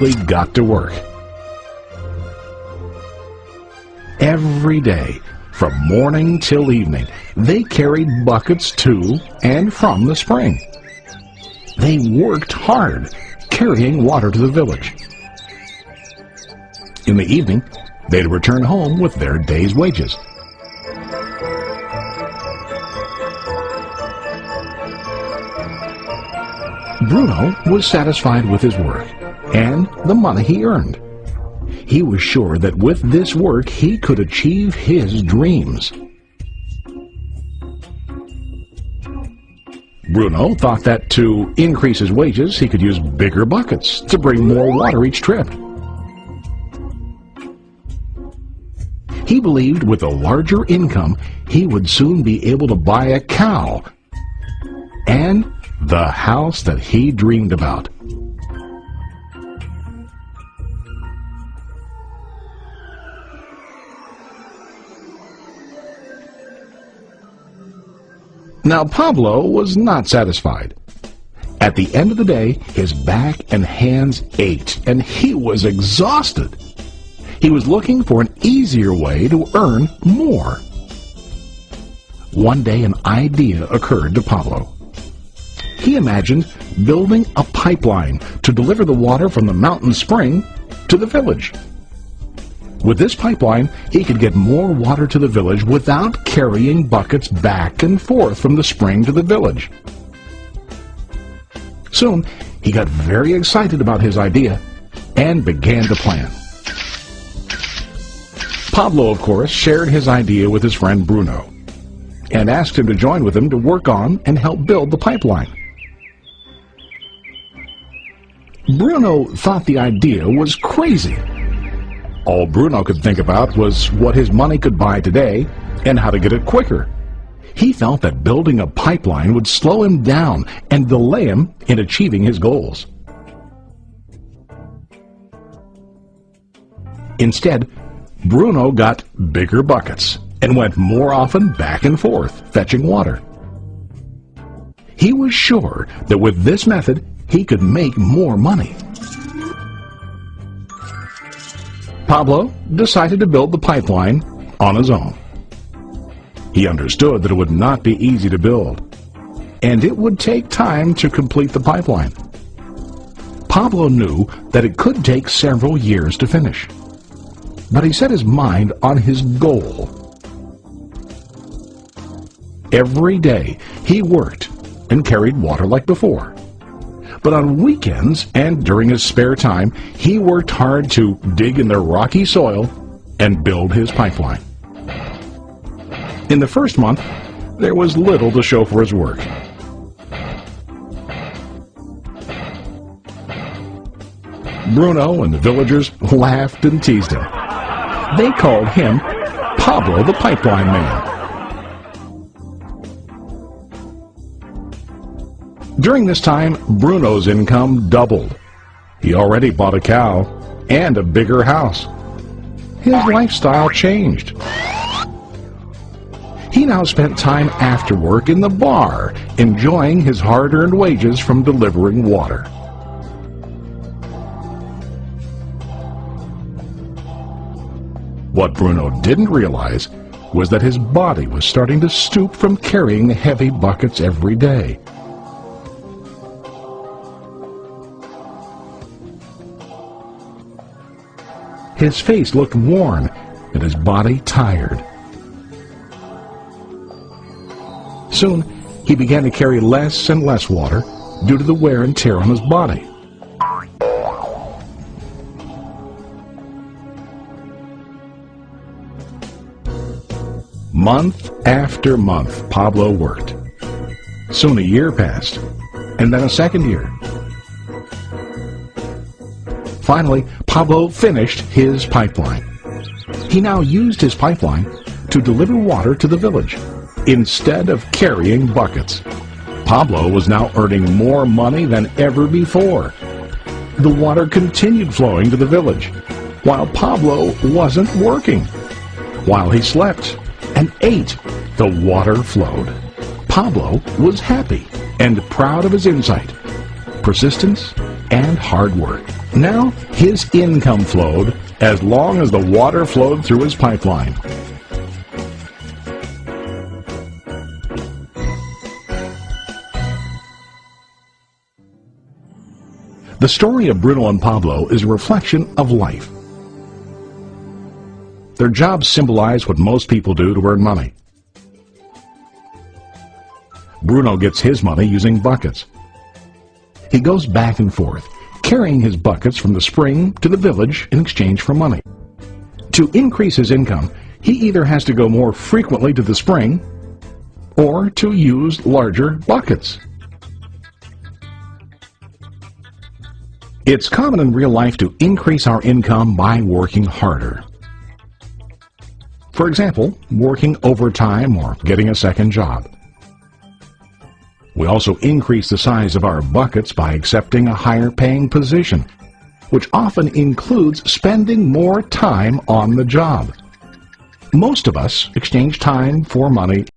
quickly got to work. Every day, from morning till evening, they carried buckets to and from the spring. They worked hard, carrying water to the village. In the evening, they'd return home with their day's wages. Bruno was satisfied with his work and the money he earned. He was sure that with this work he could achieve his dreams. Bruno thought that to increase his wages he could use bigger buckets to bring more water each trip. He believed with a larger income he would soon be able to buy a cow and the house that he dreamed about. Now Pablo was not satisfied. At the end of the day, his back and hands ached, and he was exhausted. He was looking for an easier way to earn more. One day an idea occurred to Pablo. He imagined building a pipeline to deliver the water from the mountain spring to the village. With this pipeline, he could get more water to the village without carrying buckets back and forth from the spring to the village. Soon, he got very excited about his idea and began to plan. Pablo, of course, shared his idea with his friend Bruno and asked him to join with him to work on and help build the pipeline. Bruno thought the idea was crazy. All Bruno could think about was what his money could buy today and how to get it quicker. He felt that building a pipeline would slow him down and delay him in achieving his goals. Instead, Bruno got bigger buckets and went more often back and forth, fetching water. He was sure that with this method, he could make more money. Pablo decided to build the pipeline on his own. He understood that it would not be easy to build, and it would take time to complete the pipeline. Pablo knew that it could take several years to finish, but he set his mind on his goal. Every day he worked and carried water like before. But on weekends and during his spare time, he worked hard to dig in the rocky soil and build his pipeline. In the first month, there was little to show for his work. Bruno and the villagers laughed and teased him. They called him Pablo the Pipeline Man. During this time, Bruno's income doubled. He already bought a cow and a bigger house. His lifestyle changed. He now spent time after work in the bar, enjoying his hard-earned wages from delivering water. What Bruno didn't realize was that his body was starting to stoop from carrying heavy buckets every day. His face looked worn and his body tired. Soon, he began to carry less and less water due to the wear and tear on his body. Month after month, Pablo worked. Soon a year passed, and then a second year. Finally, Pablo finished his pipeline. He now used his pipeline to deliver water to the village instead of carrying buckets. Pablo was now earning more money than ever before. The water continued flowing to the village, while Pablo wasn't working. While he slept and ate, the water flowed. Pablo was happy and proud of his insight, persistence, and hard work. Now his income flowed as long as the water flowed through his pipeline. The story of Bruno and Pablo is a reflection of life. Their jobs symbolize what most people do to earn money. Bruno gets his money using buckets. He goes back and forth, carrying his buckets from the spring to the village in exchange for money. To increase his income, he either has to go more frequently to the spring or to use larger buckets. It's common in real life to increase our income by working harder. For example, working overtime or getting a second job. We also increase the size of our buckets by accepting a higher paying position, which often includes spending more time on the job. Most of us exchange time for money